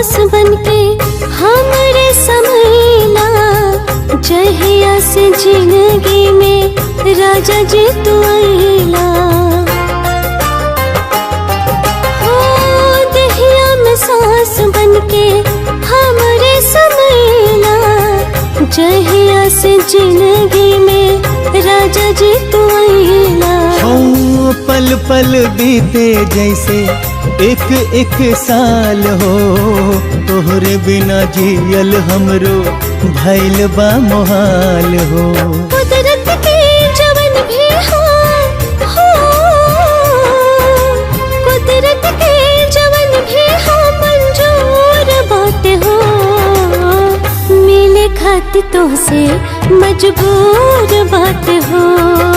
सांस बनके हमरे समैला, जहिया से जिंदगी में राजा जी तू आइला। हो दहिया में सांस बनके हमरे समैला, जहिया से जिंदगी में राजा जी तू आइला। हो पल पल बीते जैसे एक एक साल हो, तोहरे बिना जियल हमरो भइल बा मोहाल हो। कुदरत के जवन भी हो, कुदरत के जवन भी हो मंजूर बाटे हो, मिले खातिर तोहसे मजबूर बाटे हो।